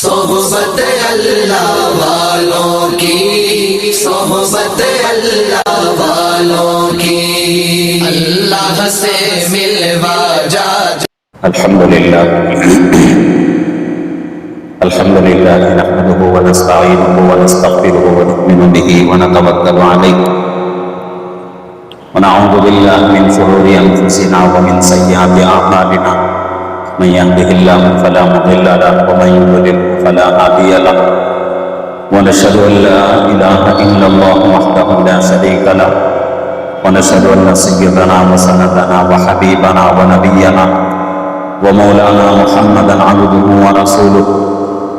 صحبت اللہ والوں کی، صحبت اللہ والوں کی، اللہ سے ملوا جا۔ الحمدللہ نحمده ونستعینه ونستغفره ونؤمن به ونتوکل علیہ ونعوذ باللہ من شرور انفسنا ومن سیئات اعمالنا من يهده الله فلا مضل له ومن يضلل فلا هادي له ونشهد ان لا اله الا الله وحده لا شريك له ونشهد ان سيدنا وسندنا وحبيبنا ونبينا ومولانا محمدا عبده ورسوله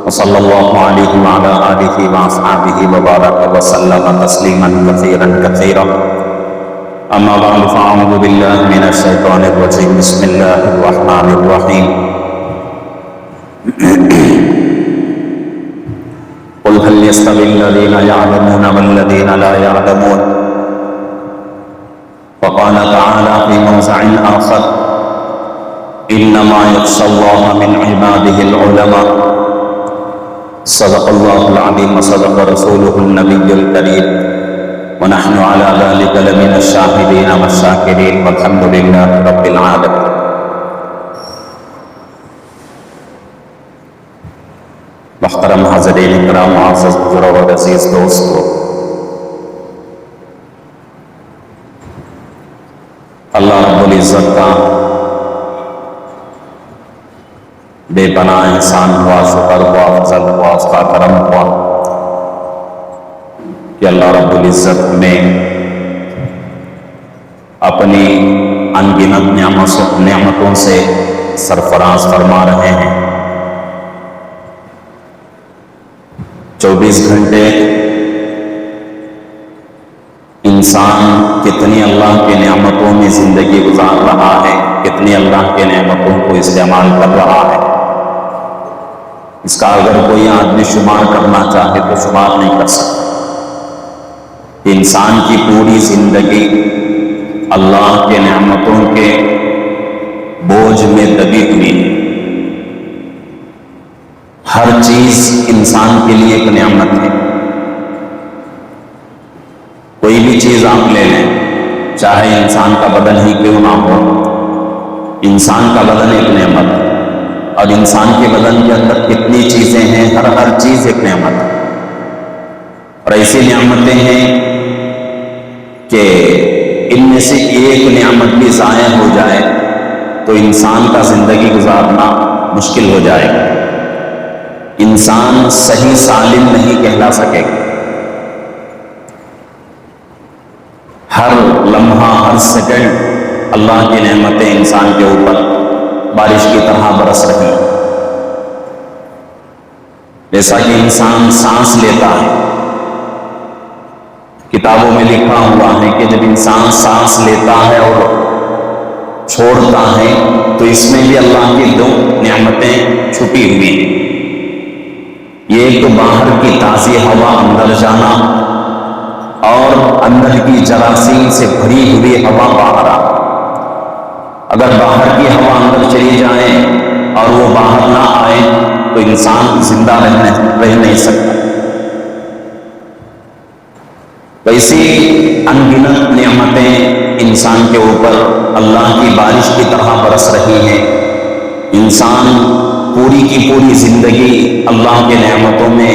وصلى الله عليه وعلى آله وأصحابه وبارك وسلم تسليما كثيرا كثيرا أما بعد فأعوذ بالله من الشيطان الرجيم بسم الله الرحمن الرحيم قل هل يستوي الذين يعلمون والذين لا يعلمون وقال تعالى في موضع آخر إنما يخشى الله من عباده العلماء صدق الله العظيم وصدق رسوله النبي الكريم ونحن على ذلك لمن الشاهدين والشاكرين والحمد لله رب العالمين۔ محترم حاضرین کرام، معزز بزرگ اور عزیز دوستو، اللہ رب العزت کا بے پناہ احسان ہوا، شکر ہوا، فضل ہوا، اس کا کرم ہوا کہ اللہ رب العزت میں اپنی ان گنت نعمتوں سے سرفراز فرما رہے ہیں۔ 24 گھنٹے انسان کتنی اللہ کی نعمتوں میں زندگی گزار رہا ہے، کتنی اللہ کی نعمتوں کو استعمال کر رہا ہے، اس کا اگر کوئی آدمی شمار کرنا چاہے تو شمار نہیں کر سکتا۔ انسان کی پوری زندگی اللہ کے نعمتوں کے بوجھ میں دبی ہوئی ہے۔ ہر چیز انسان کے لیے ایک نعمت ہے۔ کوئی بھی چیز آپ لے لیں، چاہے انسان کا بدن ہی کیوں نہ ہو، انسان کا بدن ایک نعمت ہے، اور انسان کے بدن کے اندر کتنی چیزیں ہیں، ہر چیز ایک نعمت ہے۔ اور ایسی نعمتیں ہیں کہ ان میں سے ایک نعمت بھی ضائع ہو جائے تو انسان کا زندگی گزارنا مشکل ہو جائے گا، انسان صحیح سالم نہیں کہلا سکے گا۔ ہر لمحہ، ہر سیکنڈ اللہ کی نعمتیں انسان کے اوپر بارش کی طرح برس رہی ہیں۔ جیسا کہ انسان سانس لیتا ہے، کتابوں میں لکھا ہوا ہے کہ جب انسان سانس لیتا ہے اور چھوڑتا ہے تو اس میں بھی اللہ کی 2 نعمتیں چھپی ہوئی ہیں۔ یہ ایک تو باہر کی تازی ہوا اندر جانا، اور اندر کی جراثیم سے بھری ہوئی ہوا باہر آنا۔ اگر باہر کی ہوا اندر چلی جائے اور وہ باہر نہ آئے تو انسان زندہ رہ نہیں سکتا۔ ویسی انگنت نعمتیں انسان کے اوپر اللہ کی بارش کی طرح برس رہی ہیں۔ انسان پوری کی پوری زندگی اللہ کے نعمتوں میں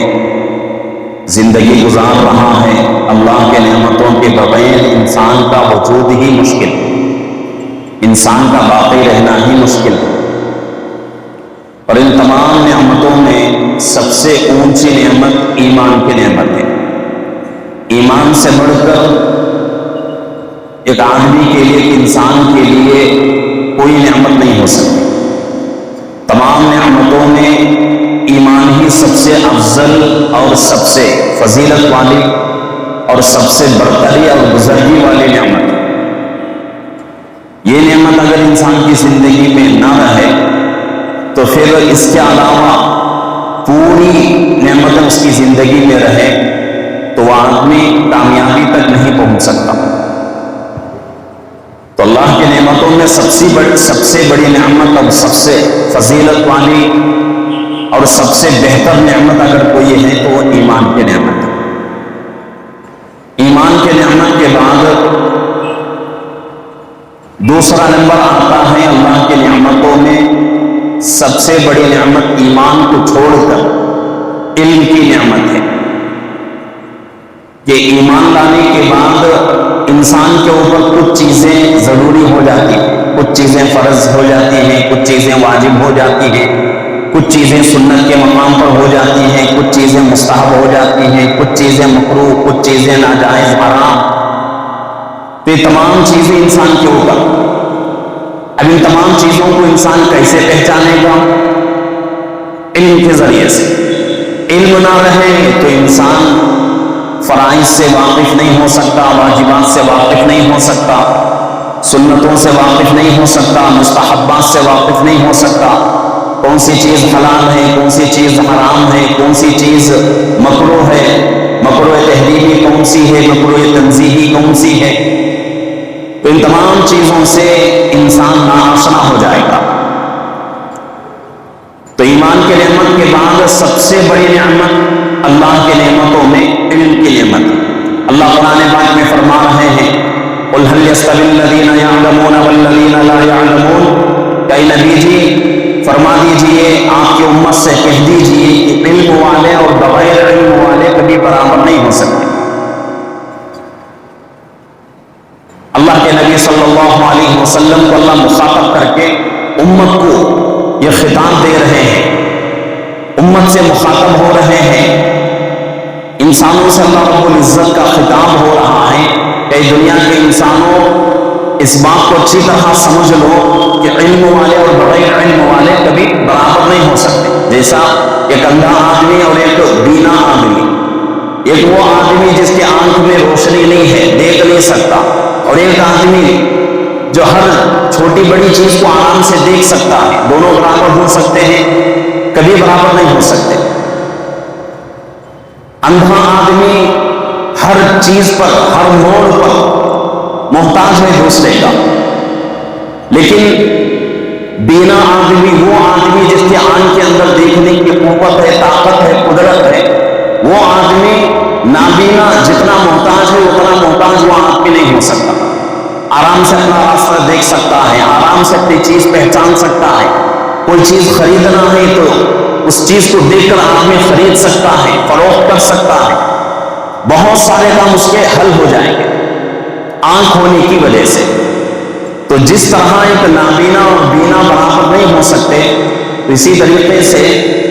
زندگی گزار رہا ہے۔ اللہ کے نعمتوں کے بغیر انسان کا وجود ہی مشکل، انسان کا باقی رہنا ہی مشکل ہے۔ اور ان تمام نعمتوں میں سب سے اونچی نعمت ایمان کی نعمت ہے۔ ایمان سے بڑھ کر ایک آدمی کے لیے، ایک انسان کے لیے کوئی نعمت نہیں ہو سکتی۔ تمام نعمتوں میں ایمان ہی سب سے افضل اور سب سے فضیلت والی اور سب سے برتری اور بزرگی والی نعمت ہے۔ یہ نعمت اگر انسان کی زندگی میں نہ رہے تو پھر اس کے علاوہ پوری نعمتیں اس کی زندگی میں رہے تو وہ آدمی کامیابی تک نہیں پہنچ سکتا۔ تو اللہ کی نعمتوں میں سب سے بڑی نعمت اور سب سے فضیلت والی اور سب سے بہتر نعمت اگر کوئی ہے تو وہ ایمان کی نعمت ہے۔ ایمان کے نعمت کے بعد دوسرا نمبر آتا ہے اللہ کی نعمتوں میں سب سے بڑی نعمت ایمان کو چھوڑ کر علم کی نعمت ہے کہ ایمان لانے کے بعد انسان کے اوپر کچھ چیزیں ضروری ہو جاتی ہیں، کچھ چیزیں فرض ہو جاتی ہیں، کچھ چیزیں واجب ہو جاتی ہیں، کچھ چیزیں سنت کے مقام پر ہو جاتی ہیں، کچھ چیزیں مستحب ہو جاتی ہیں، کچھ چیزیں مکروہ، کچھ چیزیں ناجائز حرام۔ تو یہ تمام چیزیں انسان کے اوپر، اب ان تمام چیزوں کو انسان کیسے پہچانے گا؟ علم کے ذریعے سے۔ علم نہ رہے تو انسان فرائض سے واقف نہیں ہو سکتا، واجبات سے واقف نہیں ہو سکتا، سنتوں سے واقف نہیں ہو سکتا، مستحبات سے واقف نہیں ہو سکتا، کون سی چیز حلال ہے، کون سی چیز حرام ہے، کون سی چیز مکروہ ہے، مکروہ تحریمی کون سی ہے، مکروہ تنزیہی کون سی ہے۔ تو ان تمام چیزوں سے انسان ناآشنا ہو جائے گا۔ تو ایمان کے نعمت کے بعد سب سے بڑی نعمت اللہ کے نعمتوں میں علم کی نعمت۔ اللہ قرآن پاک میں فرما رہے ہیں قُلْ هَلْ يَسْتَوِي الَّذِينَ يَعْلَمُونَ وَالَّذِينَ لَا يَعْلَمُونَ، کہ اے نبی جی فرما دیجئے، آپ کی امت سے کہہ دیجئے کہ علم والے اور بغیر علم والے کبھی برابر نہیں ہو سکتے۔ اللہ کے نبی صلی اللہ علیہ وسلم کو اللہ مخاطب کر کے امت کو یہ خطاب دے رہے ہیں، امت سے مخاطب ہو رہے ہیں، انسانوں سے اللہ رب العزت کا خطاب ہو رہا ہے کہ دنیا کے انسانوں اس بات کو اچھی طرح سمجھ لو کہ علم والے اور بغیر علم والے کبھی برابر نہیں ہو سکتے۔ جیسا ایک اندھا آدمی اور ایک بینا آدمی، ایک وہ آدمی جس کے آنکھ میں روشنی نہیں ہے، دیکھ نہیں سکتا، اور ایک آدمی جو ہر چھوٹی بڑی چیز کو آرام سے دیکھ سکتا ہے، دونوں برابر ہو سکتے ہیں؟ کبھی برابر نہیں ہو سکتے۔ اندھا آدمی ہر چیز پر، ہر موڑ پر محتاج ہے دوسرے کا، لیکن بینا آدمی وہ آدمی جس کے آنکھ کے اندر دیکھنے کی قوت ہے، طاقت ہے، قدرت ہے، وہ آدمی نابینا جتنا محتاج ہے اتنا محتاج وہ آدمی نہیں ہو سکتا۔ آرام سے اپنا راستہ دیکھ سکتا ہے، آرام سے اپنی چیز پہچان سکتا ہے، کوئی چیز خریدنا ہے تو اس چیز کو دیکھ کر آدمی خرید سکتا ہے، فروخت کر سکتا ہے، بہت سارے کام اس کے حل ہو جائیں گے آنکھ ہونے کی وجہ سے۔ تو جس طرح ایک نابینا اور بینا برابر نہیں ہو سکتے، تو اسی طریقے سے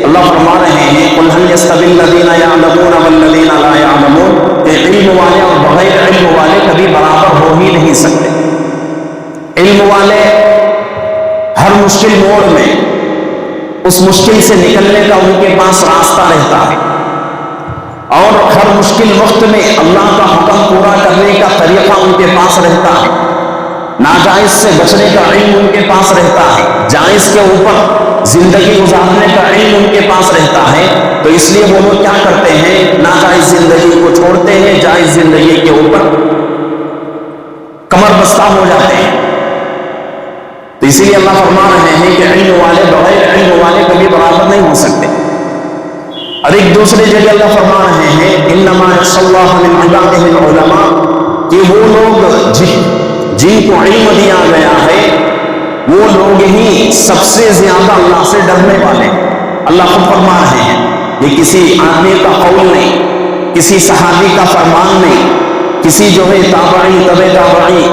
اللہ فرما رہے ہیں قُلْ هَلْ يَسْتَوِي الَّذِينَ يَعْلَمُونَ وَالَّذِينَ لَا يَعْلَمُونَ، کہ علم والے اور بغیر علم والے کبھی برابر ہو ہی نہیں سکتے۔ علم والے ہر مشکل موڑ میں اس مشکل سے نکلنے کا ان کے پاس راستہ رہتا ہے، اور ہر مشکل وقت میں اللہ کا حکم پورا کرنے کا طریقہ ان کے پاس رہتا ہے، ناجائز سے بچنے کا علم ان کے پاس رہتا ہے، جائز کے اوپر زندگی گزارنے کا علم ان کے پاس رہتا ہے۔ تو اس لیے وہ لوگ کیا کرتے ہیں؟ ناجائز زندگی کو چھوڑتے ہیں، جائز زندگی کے اوپر کمر بستہ ہو جاتے ہیں۔ تو اسی لیے اللہ فرما رہے ہیں کہ علم والے بغیر علم والے کبھی برابر نہیں ہو سکتے۔ اور ایک دوسرے جگہ اللہ فرما رہے ہیں انما یخشی اللہ من عبادہ العلماء، کہ وہ لوگ جن کو علم دیا گیا ہے وہ لوگ ہی سب سے زیادہ اللہ سے ڈرنے والے ہیں۔ اللہ خود فرما رہے ہیں، یہ کسی آدمی کا قول نہیں، کسی صحابی کا فرمان نہیں، کسی جو ہے تابعی تبع تابعی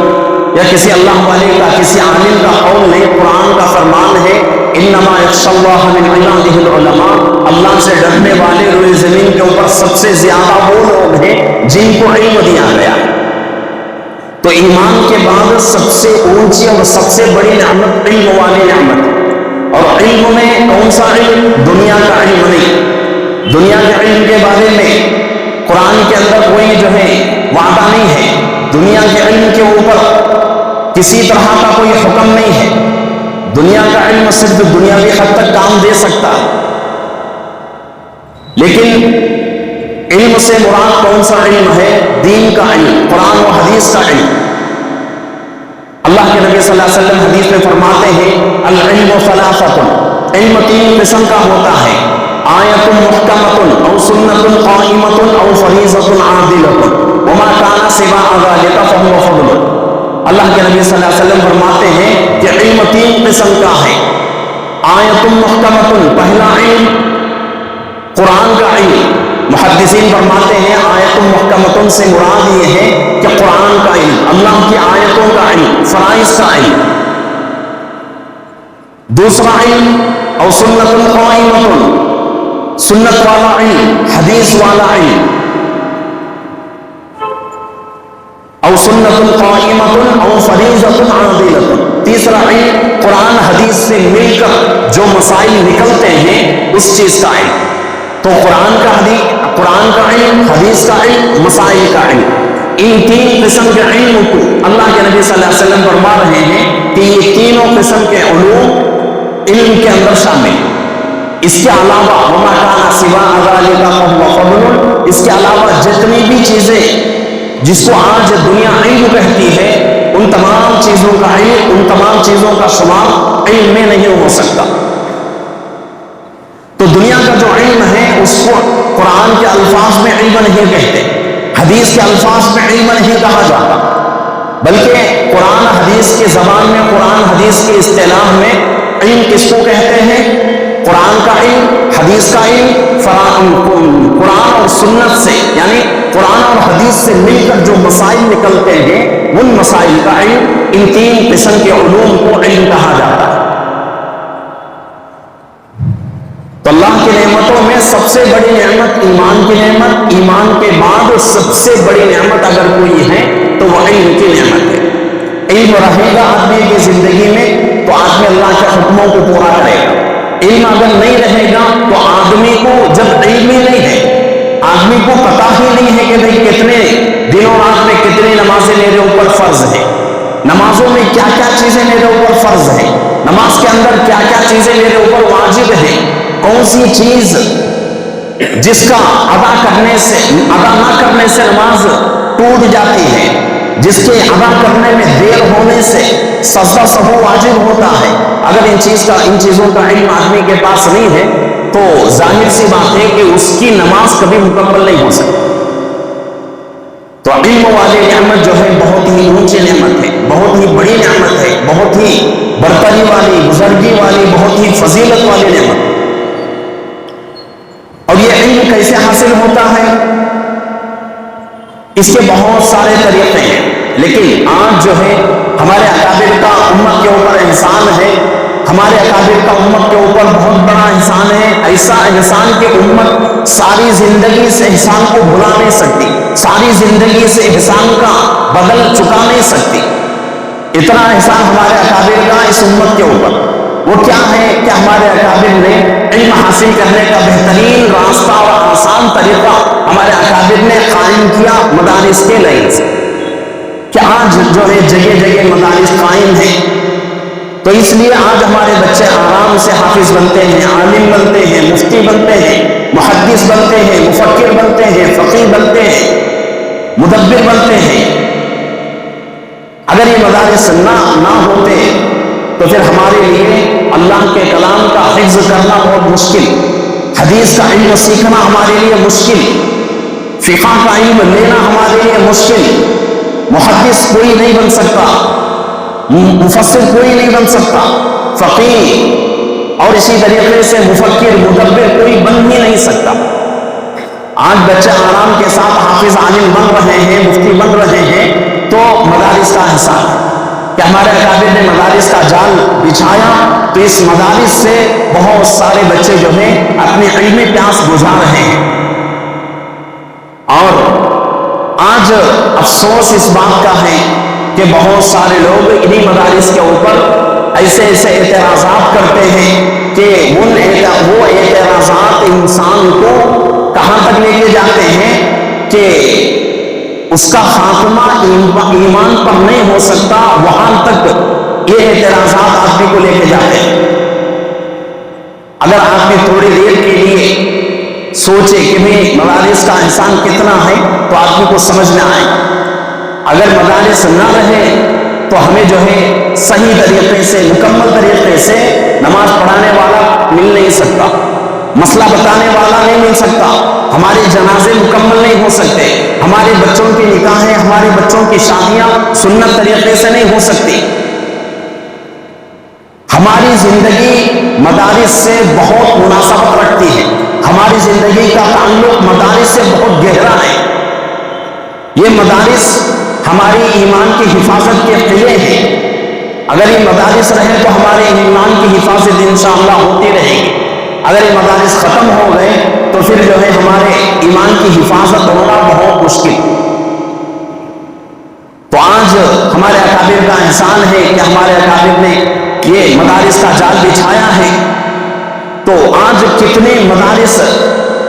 یا کسی اللہ والے کا، کسی عالم کا قول نہیں، قرآن کا فرمان ہے انما یخشی اللہ من عبادہ العلماء، اللہ سے ڈرنے والے روئے زمین کے اوپر سب سے زیادہ وہ لوگ ہیں جن کو علم دیا گیا ہے۔ تو ایمان کے بعد سب سے اونچی اور سب سے بڑی نعمت علم والی نعمت، اور علم میں کون سا علم؟ دنیا کا علم نہیں۔ دنیا کے علم کے بارے میں قرآن کے اندر کوئی جو ہے وعدہ نہیں ہے، دنیا کے علم کے اوپر کسی طرح کا کوئی حکم نہیں ہے، دنیا کا علم صرف دنیاوی حد تک کام دے سکتا ہے، لیکن علم سے مراد کون سا علم ہے؟ دین کا علم، قرآن و حدیث کا علم۔ اللہ کے نبی صلی اللہ علیہ وسلم حدیث میں فرماتے ہیں العلم ثلاثۃ، علم تین قسم کا ہوتا ہے، آیت محکمۃ او سنت قائمۃ او فریضۃ عادلۃ وما کان سوا ذلک فهو فضل۔ اللہ کے نبی صلی اللہ علیہ وسلم فرماتے ہیں کہ علم 3 قسم کا ہے۔ آیت محکمۃ، پہلا علم قرآن کا علم۔ محدثین فرماتے ہیں آیت محکمۃ سے مراد یہ ہے کہ قرآن کا علم، اللہ کی آیتوں کا علم، فرائض کا علم۔ دوسرا علم او سنت قائمۃ، سنت والا علم، حدیث والا علم۔ او سنت قائمۃ او فریضۃ عادلۃ، تیسرا علم قرآن حدیث سے مل کر جو مسائل نکلتے ہیں اس چیز کا علم۔ تو قرآن کا علم، حدیث کا علم، مسائل کا علم، ان 3 قسم کے علم کو اللہ کے نبی صلی اللہ علیہ وسلم فرما رہے ہیں کہ یہ تینوں قسم کے علوم علم کے اندر شامل۔ اس کے علاوہ وما کان سوا ذلک فهو فضل، اس کے علاوہ جتنی بھی چیزیں جس کو آج دنیا علم کہتی ہے ان تمام چیزوں کا علم، ان تمام چیزوں کا شمار علم میں نہیں ہو سکتا۔ تو دنیا کا جو علم ہے اس کو قرآن کے الفاظ میں علم نہیں کہتے، حدیث کے الفاظ میں علم نہیں کہا جاتا، بلکہ قرآن حدیث کی زبان میں، قرآن حدیث کی اصطلاح میں علم کس کو کہتے ہیں؟ قرآن کا علم، حدیث کا علم، قرآن اور سنت سے یعنی قرآن اور حدیث سے مل کر جو مسائل نکلتے ہیں ان مسائل کا علم، ان 3 قسم کے علوم کو علم کہا جاتا ہے۔ تو اللہ کی نعمتوں میں سب سے بڑی نعمت ایمان کی نعمت، ایمان کے بعد سب سے بڑی نعمت اگر کوئی ہے تو وہ علم کی نعمت ہے۔ علم رہے گا آدمی کی زندگی میں تو آدمی اللہ کے حکموں کو پورا کرے گا۔ علم اگر نہیں رہے گا تو آدمی کو، جب علم ہی نہیں ہے، آدمی کو پتہ ہی نہیں ہے کہ بھئی کتنے دنوں رات میں کتنی نمازیں میرے اوپر فرض ہیں، نمازوں میں کیا کیا چیزیں میرے اوپر فرض ہیں، نماز کے اندر کیا کیا چیزیں میرے اوپر واجب ہیں، کون سی چیز جس کا ادا نہ کرنے سے نماز ٹوٹ جاتی ہے، جس کے ادا کرنے میں دیر ہونے سے سجدہ سہو واجب ہوتا ہے۔ اگر ان چیزوں کا علم آدمی کے پاس نہیں ہے تو ظاہر سی بات ہے کہ اس کی نماز کبھی مکمل نہیں ہو سکتی۔ تو علم والی نعمت جو ہے بہت ہی اونچی نعمت ہے، بہت ہی بڑی نعمت ہے، بہت ہی برتری والی، بزرگی والی، بہت ہی فضیلت والی نعمت۔ اور یہ علم کیسے حاصل ہوتا ہے؟ اس کے بہت سارے طریقے ہیں، لیکن آج جو ہے ہمارے اکابر کا امت کے اوپر احسان ہے، ہمارے اکابر کا امت کے اوپر بہت بڑا احسان ہے، ایسا احسان کہ امت ساری زندگی سے احسان کو بھلا نہیں سکتی، ساری زندگی سے احسان کا بدل چکا نہیں سکتی۔ اتنا احسان ہمارے اکابر کا اس امت کے اوپر۔ وہ کیا ہے کہ ہمارے اکابر نے علم حاصل کرنے کا بہترین راستہ اور آسان طریقہ ہمارے اکابر نے قائم کیا مدارس کے لائن سے، کہ آج جو ہے جگہ جگہ مدارس قائم ہیں۔ تو اس لیے آج ہمارے بچے آرام سے حافظ بنتے ہیں، عالم بنتے ہیں، مفتی بنتے ہیں، محدث بنتے ہیں، مفکر بنتے ہیں، فقیہ بنتے ہیں، مدبر بنتے ہیں۔ اگر یہ مدارس نہ ہوتے تو پھر ہمارے لیے اللہ کے کلام کا حفظ کرنا بہت مشکل، حدیث کا علم سیکھنا ہمارے لیے مشکل، فقہ کا علم لینا ہمارے لیے مشکل۔ محدث کوئی نہیں بن سکتا، مفسر کوئی نہیں بن سکتا، فقیہ اور اسی طریقے سے مفکر، مدبر کوئی بن ہی نہیں سکتا۔ آج بچے آرام کے ساتھ حافظ عالم بن رہے ہیں، مفتی بن رہے ہیں، تو مدارس کا حساب ہے کہ ہمارے اکابر نے مدارس کا جال بچھایا، تو اس مدارس سے بہت سارے بچے جو ہیں اپنی علمی پیاس بجھا رہے ہیں۔ اور آج افسوس اس بات کا ہے کہ بہت سارے لوگ انہی مدارس کے اوپر ایسے اعتراضات کرتے ہیں کہ وہ اعتراضات انسان کو کہاں تک لے کے جاتے ہیں کہ اس کا خاتمہ ایمان پر نہیں ہو سکتا، وہاں تک یہ اعتراضات آدمی کو لے کے جاتے ہیں۔ اگر آدمی تھوڑی دیر کے لیے سوچے کہ بھئی مدارس کا احسان کتنا ہے تو آدمی کو سمجھ میں آئے۔ اگر مدارس نہ رہے تو ہمیں جو ہے صحیح طریقے سے، مکمل طریقے سے نماز پڑھانے والا مل نہیں سکتا، مسئلہ بتانے والا نہیں مل سکتا، ہمارے جنازے مکمل نہیں ہو سکتے، ہمارے بچوں کی نکاحیں، ہمارے بچوں کی شادیاں سنت طریقے سے نہیں ہو سکتی۔ ہماری زندگی مدارس سے بہت مناسبت رکھتی ہے، ہماری زندگی کا تعلق مدارس سے بہت گہرا ہے۔ یہ مدارس ہماری ایمان کی حفاظت کے قلعے ہیں، اگر یہ مدارس رہیں تو ہمارے ایمان کی حفاظت انشاءاللہ ہوتی رہے گی، اگر یہ مدارس ختم ہو گئے تو پھر جو ہے ہمارے ایمان کی حفاظت ہونا بہت مشکل۔ تو آج ہمارے اکابر کا احسان ہے کہ ہمارے اکابر نے یہ مدارس کا جال بچھایا ہے، تو آج کتنے مدارس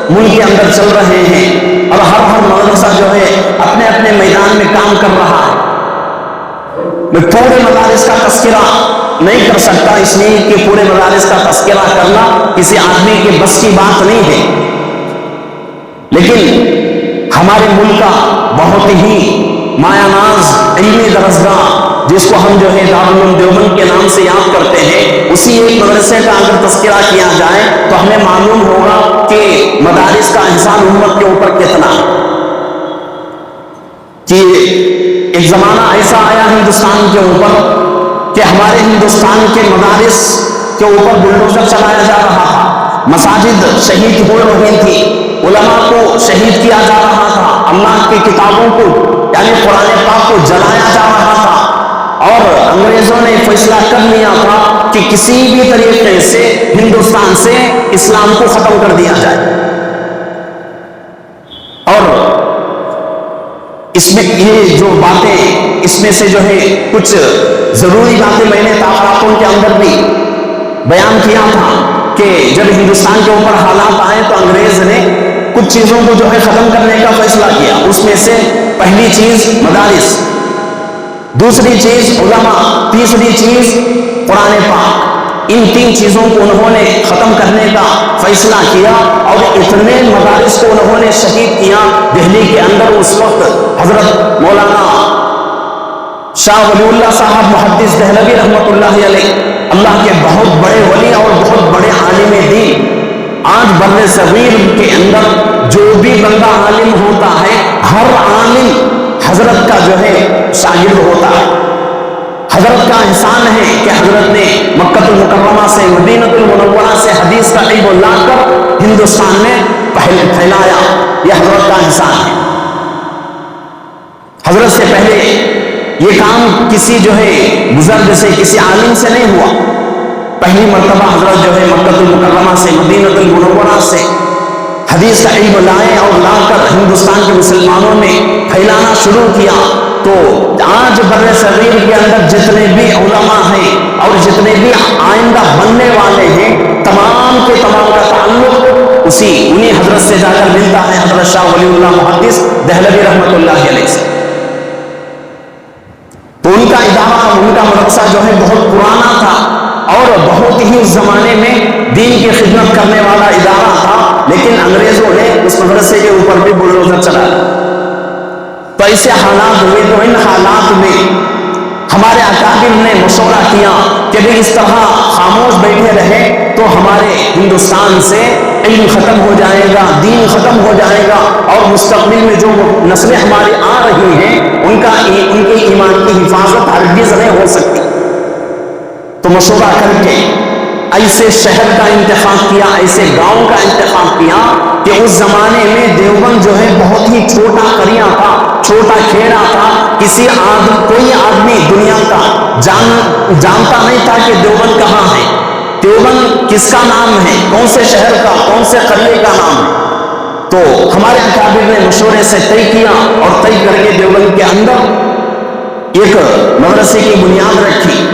ملک کے اندر چل رہے ہیں اور ہر مدرسہ جو ہے اپنے اپنے میدان میں کام کر رہا ہے۔ میں پورے مدارس کا تذکرہ نہیں کر سکتا، اس لیے کہ پورے مدارس کا تذکرہ کرنا کسی آدمی کے بس کی بات نہیں ہے، لیکن ہمارے ملک کا بہت ہی مایہ ناز علمی درسگاہ جس کو ہم جو ہے دارالعلوم دیوبند کے نام سے یاد کرتے ہیں، اسی ایک مدرسے کا اگر تذکرہ کیا جائے تو ہمیں معلوم ہوگا کہ مدارس کا احسان امت کے اوپر کتنا ہے۔ کہ ایک زمانہ ایسا آیا ہندوستان کے اوپر کہ ہمارے ہندوستان کے مدارس کے اوپر بلڈوزر چلایا جا رہا تھا، مساجد شہید ہو رہی تھی، علماء کو شہید کیا جا رہا تھا، اللہ کی کتابوں کو یعنی قرآن پاک کو جلایا جا رہا تھا، اور انگریزوں نے فیصلہ کر لیا تھا کہ کسی بھی طریقے سے ہندوستان سے اسلام کو ختم کر دیا جائے۔ اور اس میں یہ جو باتیں، اس میں سے جو ہے کچھ ضروری باتیں میں نے تعاقبوں کے اندر بھی بیان کیا تھا کہ جب ہندوستان کے اوپر حالات آئے تو انگریز نے کچھ چیزوں کو جو ہے ختم کرنے کا فیصلہ کیا، اس میں سے پہلی چیز مدارس، دوسری چیز علماء، تیسری چیز قرآن پاک۔ ان تین چیزوں کو انہوں نے ختم کرنے کا فیصلہ کیا، اور اتنے مدارس کو انہوں نے شہید کیا دہلی کے اندر۔ اس وقت حضرت مولانا شاہ ولی اللہ صاحب محدث دہلوی رحمۃ اللہ علیہ، اللہ کے بہت بڑے ولی اور بہت بڑے عالم دین، آج بر صغیر کے اندر جو بھی بندہ عالم ہوتا ہے، ہر عالم حضرت کا جو ہے شاگرد ہوتا ہے۔ حضرت کا احسان ہے کہ حضرت نے مکہ المکرمہ سے، مدینہ المنورہ سے حدیث کا علم لا کر ہندوستان میں پھیلایا، یہ حضرت کا احسان ہے۔ حضرت سے پہلے یہ کام کسی جو ہے بزرگ سے، کسی عالم سے نہیں ہوا، پہلی مرتبہ حضرت جو ہے مکہ المکرمہ سے، مدینہ المنورہ سے حدیث کا علم لائے اور لا کر ہندوستان کے مسلمانوں میں پھیلانا شروع کیا۔ تو آج بر صغیر کے اندر جتنے بھی علماء ہیں اور جتنے بھی آئندہ بننے والے ہیں، تمام کے تمام کا تعلق انہی حضرت سے جا کر ملتا ہے، حضرت شاہ ولی اللہ محدث دہلوی رحمۃ اللہ علیہ سے۔ تو ان کا ادارہ، ان کا مدرسہ جو ہے بہت پرانا تھا اور بہت ہی اس زمانے میں دین کی خدمت کرنے والا ادارہ تھا، لیکن انگریزوں نے اس مدرسے کے اوپر بھی بلڈوزر چلایا۔ تو ایسے حالات ہوئے، تو ان حالات میں ہمارے اکابر نے مشورہ کیا کہ بھی اس طرح خاموش بیٹھے رہے تو ہمارے ہندوستان سے علم ختم ہو جائے گا، دین ختم ہو جائے گا، اور مستقبل میں جو نسلیں ہماری آ رہی ہیں ان کے ایمان کی حفاظت ہرگز نہیں ہو سکتی۔ تو مشورہ کر کے ایسے شہر کا انتخاب کیا، ایسے گاؤں کا انتخاب کیا کہ اس زمانے میں دیوبند جو ہے بہت ہی چھوٹا قریہ تھا، چھوٹا کھیڑا تھا، کوئی آدمی دنیا کا جانتا نہیں تھا کہ دیوبند کہاں ہے، دیوبند کس کا نام ہے، کون سے شہر کا، کون سے قریے کا نام ہے۔ تو ہمارے اکابر نے مشورے سے طے کیا اور طے کر کے دیوبند کے اندر ایک مدرسے کی بنیاد رکھی،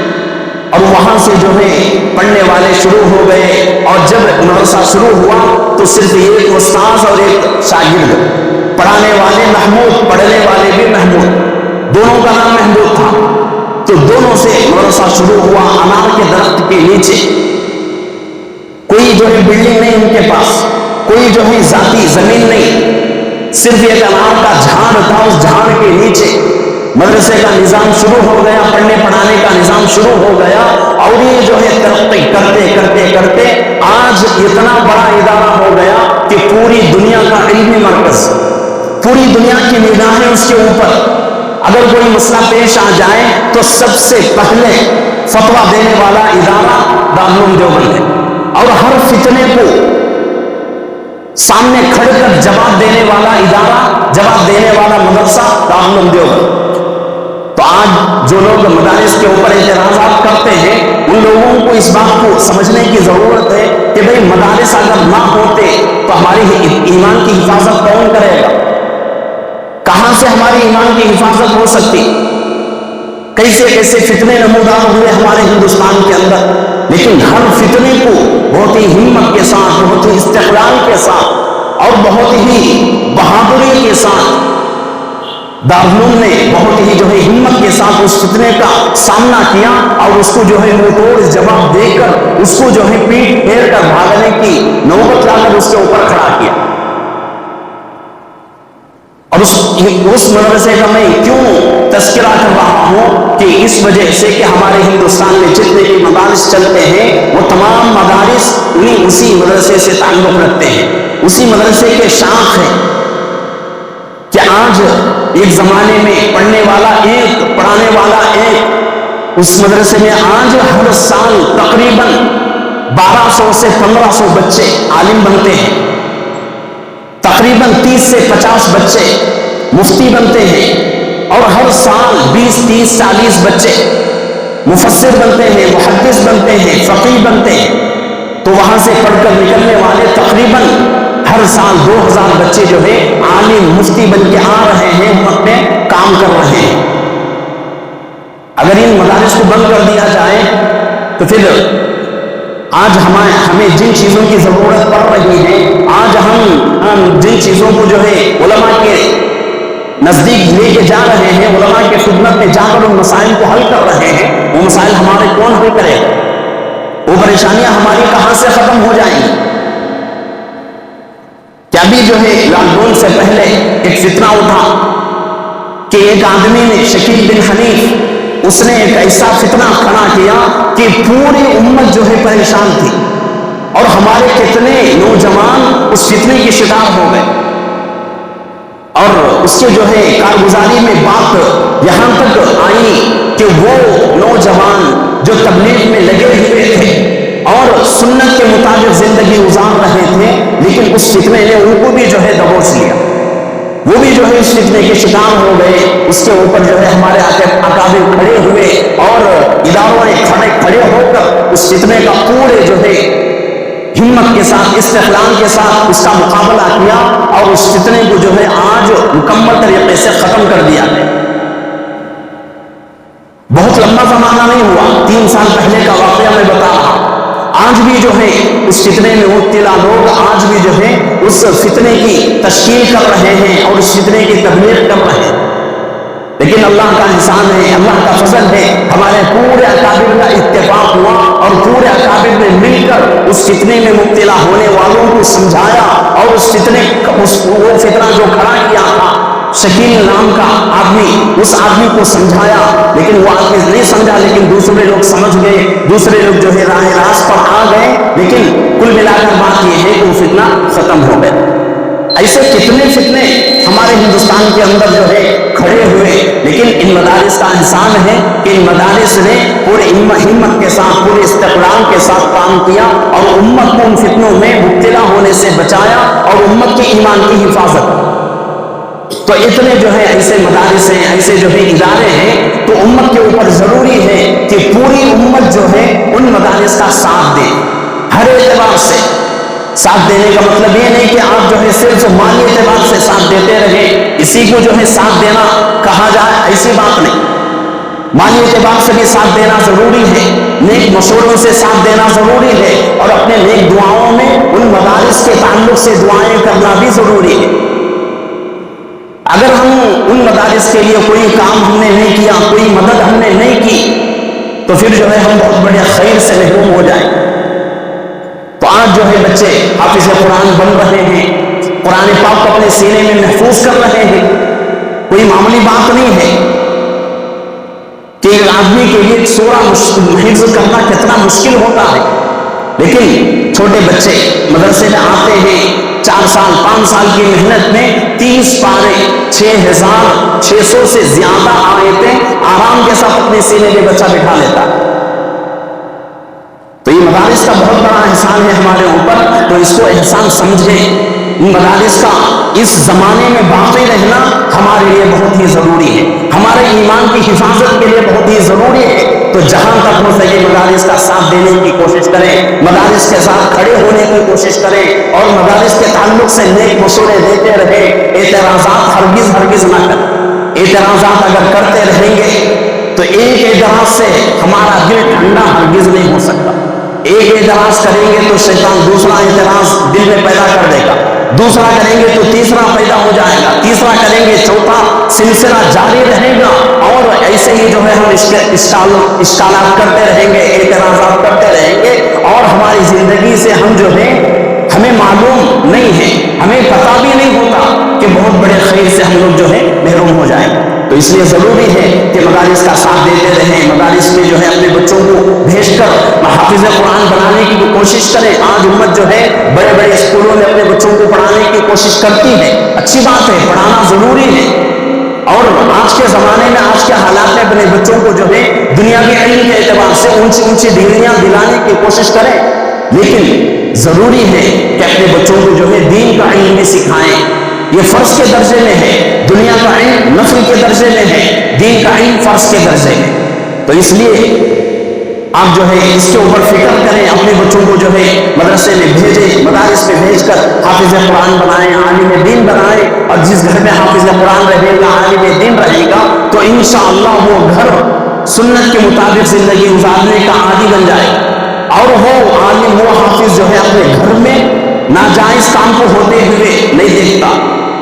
اور وہاں سے جو ہے پڑھنے والے شروع ہو گئے، اور جب مدرسہ شروع ہوا تو صرف ایک استاذ اور ایک شاگرد، پڑھانے والے محمود، پڑھنے والے بھی محمود، دونوں کا نام محمود تھا۔ تو دونوں سے مدرسہ شروع ہوا انار کے درخت کے نیچے، کوئی جو ہے بلڈنگ نہیں ان کے پاس، کوئی جو ہے ذاتی زمین نہیں، صرف ایک انار کا جھاڑ تھا، اس جھاڑ کے نیچے مدرسے کا نظام شروع ہو گیا، پڑھنے پڑھانے کا نظام شروع ہو گیا، اور یہ جو ہے ترقی کرتے کرتے کرتے آج اتنا بڑا ادارہ ہو گیا کہ پوری دنیا کا علمی مرکز، پوری دنیا کی نگاہیں اس کے اوپر، اگر کوئی مسئلہ پیش آ جائے تو سب سے پہلے فتویٰ دینے والا ادارہ دارالعلوم دیوبند ہے، اور ہر فتنے کو سامنے کھڑے کر جواب دینے والا ادارہ، جواب دینے والا مدرسہ دارالعلوم دیوبند۔ تو آج جو لوگ مدارس کے اوپر اعتراضات کرتے ہیں ان لوگوں کو اس بات کو سمجھنے کی ضرورت ہے کہ بھئی مدارس اگر نہ ہوتے تو ہماری ایمان کی حفاظت کون کرے گا؟ کہاں سے ہماری ایمان کی حفاظت ہو سکتی؟ کیسے کیسے فتنے نمودار ہوئے ہمارے ہندوستان کے اندر، لیکن ہر فتنے کو بہت ہی ہمت کے ساتھ، بہت ہی استقلال کے ساتھ اور بہت ہی بہادری کے ساتھ دارالعلوم نے بہت ہی ہمت کے ساتھ اس فتنے کا سامنا کیا، اور اس کو منہ توڑ جواب دے کر اس کو پیٹ پھیر کر بھاگنے کی نوبت لا کر اس کے اوپر کھڑا کیا۔ اور اس مدرسے کا میں کیوں تذکرہ کر رہا ہوں کہ اس وجہ سے کہ ہمارے ہندوستان میں جتنے بھی مدارس چلتے ہیں وہ تمام مدارس اسی مدرسے سے تعلق رکھتے ہیں، اسی مدرسے کے شاخ ہیں۔ کہ آج ایک زمانے میں پڑھنے والا ایک، پڑھانے والا ایک، اس مدرسے میں آج ہر سال تقریباً 1200 سے 1500 بچے عالم بنتے ہیں، تقریباً 30 سے 50 بچے مفتی بنتے ہیں، اور ہر سال 20 30 40 بچے مفسر بنتے ہیں، محدث بنتے ہیں، فقیہ بنتے ہیں۔ تو وہاں سے پڑھ کر نکلنے والے تقریباً ہر سال 2000 بچے عالم مفتی بن کے آ رہے ہیں، امت میں کام کر رہے ہیں۔ اگر ان مدارس کو بند کر دیا جائے تو پھر آج ہمیں جن چیزوں کی ضرورت پڑ رہی ہے، آج ہم جن چیزوں کو علماء کے نزدیک لے کے جا رہے ہیں، علماء کے خدمت میں جا کر ان مسائل کو حل کر رہے ہیں، وہ مسائل ہمارے کون حل کرے گا؟ وہ پریشانیاں ہماری کہاں سے ختم ہو جائیں گی؟ کیا بھی لاک ڈاؤن سے پہلے ایک فتنہ اٹھا کہ ایک آدمی نے، شکیل بن حنیف، اس نے ایک ایسا فتنہ کھڑا کیا کہ پوری امت پریشان تھی، اور ہمارے کتنے نوجوان اس فتنے کی شکار ہو گئے، اور اس کے کارگزاری میں بات یہاں تک آئی کہ وہ نوجوان جو تبلیغ میں لگے ہوئے تھے اور سنت کے مطابق زندگی گزار رہے تھے، لیکن اس فتنے نے ان کو بھی دبوچ لیا، وہ بھی اس فتنے کے شکار ہو گئے۔ اس کے اوپر ہمارے اکابر کھڑے ہوئے، اور اداروں نے کھڑے ہو کر اس فتنے کا پورے ہمت کے ساتھ، استقلال کے ساتھ اس کا مقابلہ کیا، اور اس فتنے کو آج مکمل طریقے سے ختم کر دیا ہے۔ بہت لمبا زمانہ نہیں ہوا، 3 سال پہلے کا واقعہ میں بتا رہا ہوں۔ آج بھی اس فتنے میں مبتلا لوگ آج بھی اس فتنے کی تشکیل کر رہے ہیں اور اس فتنے کی تبلیغ کر رہے ہیں، لیکن اللہ کا احسان ہے، اللہ کا فضل ہے، ہمارے پورے اکابر کا اتفاق ہوا، اور پورے اکابر نے مل کر اس فتنے میں مبتلا ہونے والوں کو سمجھایا، اور وہ فتنہ جو کھڑا کیا تھا شکیل نام کا آدمی، اس آدمی کو سمجھایا، لیکن وہ آدمی نہیں سمجھا، لیکن دوسرے لوگ سمجھ گئے، دوسرے لوگ راہ راست پر آ گئے، لیکن کل ملا کر بات یہ ہے کہ وہ فتنہ ختم ہو گیا۔ ایسے کتنے فتنے ہمارے ہندوستان کے اندر کھڑے ہوئے، لیکن ان مدارس کا احسان ہے کہ ان مدارس نے پورے ہمت کے ساتھ، پورے استقلال کے ساتھ کام کیا، اور امت کو ان فتنوں میں مبتلا ہونے سے بچایا، اور امت کی ایمان کی حفاظت۔ تو اتنے ایسے مدارس ہیں، ایسے ادارے ہیں، تو امت کے اوپر ضروری ہے کہ پوری امت ان مدارس کا ساتھ دے، ہر اعتبار سے۔ ساتھ دینے کا مطلب یہ نہیں کہ آپ صرف مالی اعتبار سے ساتھ دیتے رہے، اسی کو ساتھ دینا کہا جائے، ایسی بات نہیں۔ مالی اعتبار سے بھی ساتھ دینا ضروری ہے، نیک مشوروں سے ساتھ دینا ضروری ہے، اور اپنے نیک دعاؤں میں ان مدارس کے تعلق سے دعائیں کرنا بھی ضروری ہے۔ اگر ہم ان مدارس کے لیے کوئی کام ہم نے نہیں کیا، کوئی مدد ہم نے نہیں کی، تو پھر ہم بہت بڑے خیر سے محروم ہو جائیں۔ تو آج بچے حافظ قرآن بن رہے ہیں، قرآن پاک کو اپنے سینے میں محفوظ کر رہے ہیں، کوئی معمولی بات نہیں ہے کہ ایک آدمی کے لیے سورہ حفظ کرنا کتنا مشکل ہوتا ہے، لیکن چھوٹے بچے مدرسے میں آتے ہیں 4 سال 5 سال کی محنت میں 30 پارے 6600 سے زیادہ آیتیں آرام کے ساتھ اپنے سینے میں بچہ بٹھا لیتا ہے. تو یہ مدارس کا بہت بڑا احسان ہے ہمارے اوپر، تو اس کو احسان سمجھیں. مدارس کا اس زمانے میں باقی رہنا ہمارے لیے بہت ہی ضروری ہے، ہمارے ایمان کی حفاظت کے لیے بہت ہی ضروری ہے. تو جہاں تک ہو سکے مدارس کا ساتھ دینے کی کوشش کریں، مدارس کے ساتھ کھڑے ہونے کی کوشش کریں، اور مدارس کے تعلق سے نیک مشورے دیتے رہیں. اعتراضات ہرگز نہ کریں. اعتراضات اگر کرتے رہیں گے تو ایک اعتراض سے ہمارا دل ٹھنڈا ہرگز نہیں ہو سکتا. ایک اعتراض کریں گے تو شیطان دوسرا اعتراض دل میں پیدا کر دے گا، دوسرا کریں گے تو تیسرا پیدا ہو جائے گا، تیسرا کریں گے چوتھا، سلسلہ جاری رہے گا. اور ایسے ہی جو ہے ہم اشکالات کرتے رہیں گے، اعتراضات کرتے رہیں گے، اور ہماری زندگی سے ہم جو ہے ہمیں معلوم نہیں ہے، ہمیں پتا بھی نہیں ہوتا کہ بہت بڑے خیر سے ہم لوگ جو ہے محروم ہو جائیں. تو اس لیے ضروری ہے کہ مدارس کا ساتھ دیتے رہیں، مدارس میں جو ہے اپنے بچوں کو بھیج کر حافظ قرآن بنانے کی کوشش کریں. آج امت جو ہے بڑے بڑے اسکولوں میں اپنے بچوں کو پڑھانے کی کوشش کرتی ہے، اچھی بات ہے، پڑھانا ضروری ہے. اور آج کے زمانے میں، آج کے حالات میں اپنے بچوں کو جو ہے دنیا کے علم کے اعتبار سے اونچی ڈگریاں دلانے کی کوشش کریں، لیکن ضروری ہے کہ اپنے بچوں کو جو ہے دین کا علم بھی سکھائیں. یہ فرض کے درجے میں ہے، دنیا کا علم نفل کے درجے میں ہے، دین کا علم فرض کے درجے میں. تو اس لیے آپ جو ہے اس کے اوپر فکر کریں، اپنے بچوں کو جو ہے مدرسے میں بھیجیں، مدارس میں بھیج کر حافظ قرآن بنائیں، عالم دین بنائیں. اور جس گھر میں حافظ قرآن رہے گا، عالم دین رہے گا، تو انشاءاللہ وہ گھر سنت کے مطابق زندگی گزارنے کا عادی بن جائے. اور وہ عالم، وہ حافظ جو ہے اپنے گھر میں ناجائز کام کو ہوتے ہوئے نہیں دیکھتا،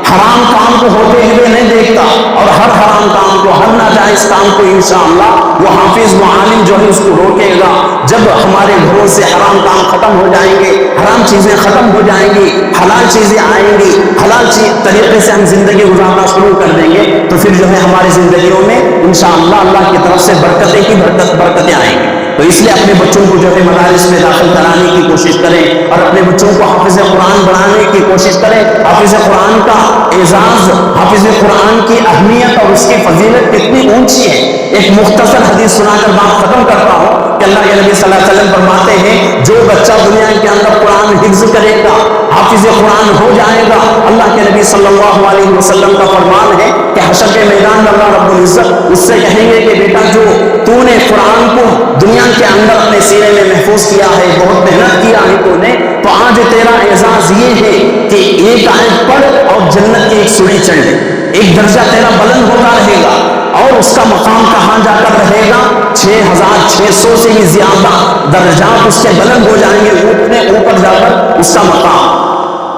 حرام کام کو ہوتے ہوئے نہیں دیکھتا، اور ہر حرام کام کو، ہر ناجائز کام کو انشاءاللہ وہ حافظ، وہ عالم جو ہے اس کو روکے گا. جب ہمارے گھروں سے حرام کام ختم ہو جائیں گے، حرام چیزیں ختم ہو جائیں گی، حلال چیزیں آئیں گی، حلال طریقے سے ہم زندگی گزارنا شروع کر دیں گے، تو پھر جو ہے ہماری زندگیوں میں انشاءاللہ اللہ کی طرف سے برکتیں ہی برکتیں آئیں گی. تو اس لیے اپنے بچوں کو جو ہے مدارس میں داخل کرانے کی کوشش کریں، اور اپنے بچوں کو حافظ قرآن بنانے کی کوشش کریں. حافظ قرآن کا اعزاز، حافظ قرآن کی اہمیت اور اس کی فضیلت کتنی اونچی ہے. ایک مختصر حدیث سنا کر بات ختم کرتا ہوں کہ اللہ کے نبی صلی اللہ علیہ وسلم فرماتے ہیں، جو بچہ دنیا کے اندر قرآن حفظ کرے گا، حافظ قرآن ہو جائے گا. اللہ کے نبی صلی اللہ علیہ وسلم کا فرمان ہے کہ حشر کے میدان میں اللہ رب العزت اس سے کہیں گے کہ بیٹا، جو تو نے قرآن کو دنیا کے اندر اپنے سینے میں محفوظ کیا ہے، بہت محنت کیا ہے تو نے، تو آج تیرا اعزاز یہ ہے کہ ایک آیت پڑھ اور جنت کی ایک سیڑھی چڑھ لے. ایک درجہ تیرا بلند ہوتا رہے گا، اور اس کا مقام کہاں جا کر رہے گا؟ 6600 سے بھی زیادہ درجات اس کے بلند ہو جائیں گے، اتنے اوپر جا کر اس کا مقام.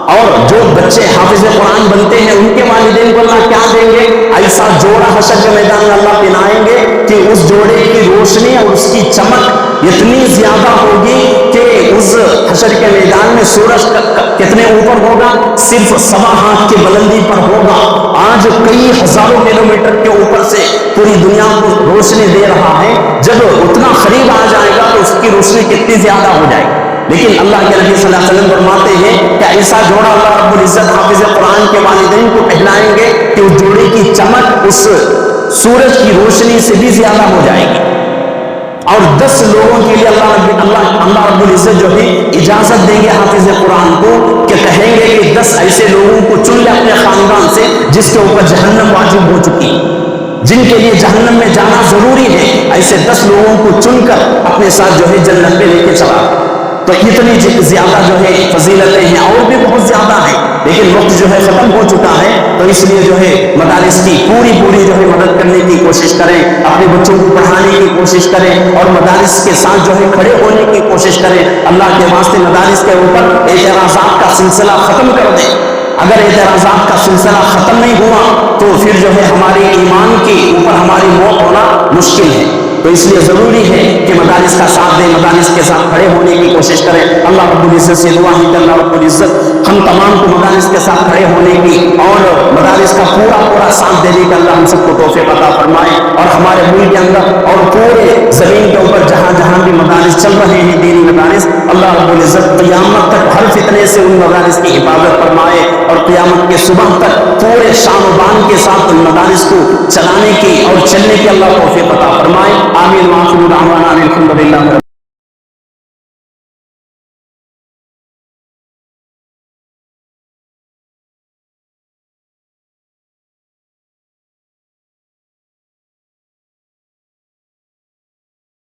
اور جو بچے حافظ قرآن بنتے ہیں ان کے والدین کو اللہ کیا دیں گے؟ ایسا جوڑا حشر کے میدان میں اللہ پہنائیں گے کہ اس جوڑے کی روشنی اور اس کی چمک اتنی زیادہ ہوگی کہ اس حشر کے میدان میں سورج کتنے اوپر ہوگا؟ صرف 1.25 ہاتھ کی بلندی پر ہوگا. آج کئی ہزاروں کلومیٹر کے اوپر سے پوری دنیا کو روشنی دے رہا ہے، جب اتنا قریب آ جائے گا تو اس کی روشنی کتنی زیادہ ہو جائے گی. لیکن اللہ کے نبی صلی اللہ علیہ وسلم فرماتے ہیں کہ ایسا جوڑا اللہ رب العزت حافظ قرآن کے والدین کو پہنائیں گے کہ اس جوڑے کی چمک اس سورج کی روشنی سے بھی زیادہ ہو جائے گی. اور 10 لوگوں کے لیے اللہ رب العزت جو ہے اجازت دیں گے حافظ قرآن کو کہ کہیں گے کہ 10 ایسے لوگوں کو چن لے اپنے خاندان سے جس کے اوپر جہنم واجب ہو چکی، جن کے لیے جہنم میں جانا ضروری ہے. ایسے 10 لوگوں کو چن کر اپنے ساتھ جو ہے جنت میں لے کے چلا. تو اتنی زیادہ جو ہے فضیلتیں ہیں، اور بھی بہت زیادہ ہیں، لیکن وقت جو ہے ختم ہو چکا ہے. تو اس لیے جو ہے مدارس کی پوری جو ہے مدد کرنے کی کوشش کریں، اپنے بچوں کو پڑھانے کی کوشش کریں، اور مدارس کے ساتھ جو ہے کھڑے ہونے کی کوشش کریں. اللہ کے واسطے مدارس کے اوپر اعتراضات کا سلسلہ ختم کر دیں. اگر اعتراضات کا سلسلہ ختم نہیں ہوا تو پھر جو ہے ہمارے ایمان کے اوپر ہماری موت ہونا مشکل ہے. تو اس لیے ضروری ہے کہ مدارس کا ساتھ دیں، مدارس کے ساتھ کھڑے ہونے کی کوشش کریں. اللہ رب العزت سے دعا ہے کہ اللہ رب العزت ہم تمام کو مدارس کے ساتھ کھڑے ہونے کی اور مدارس کا پورا ساتھ دینے کا اللہ ہم سب کو توفیق عطا فرمائے، اور ہمارے ملک کے اندر اور پورے زمین کے اوپر جہاں جہاں بھی مدارس چل رہے ہیں دینی مدارس، اللہ رب العزت قیامت تک ہر فتنے سے ان مدارس کی حفاظت فرمائے، اور قیامت کے صبح تک پورے شان و بان کے ساتھ ان مدارس کو چلانے کی اور چلنے کی اللہ توفیق عطا فرمائے۔ آمین وآخر دعوانا الحمدللہ۔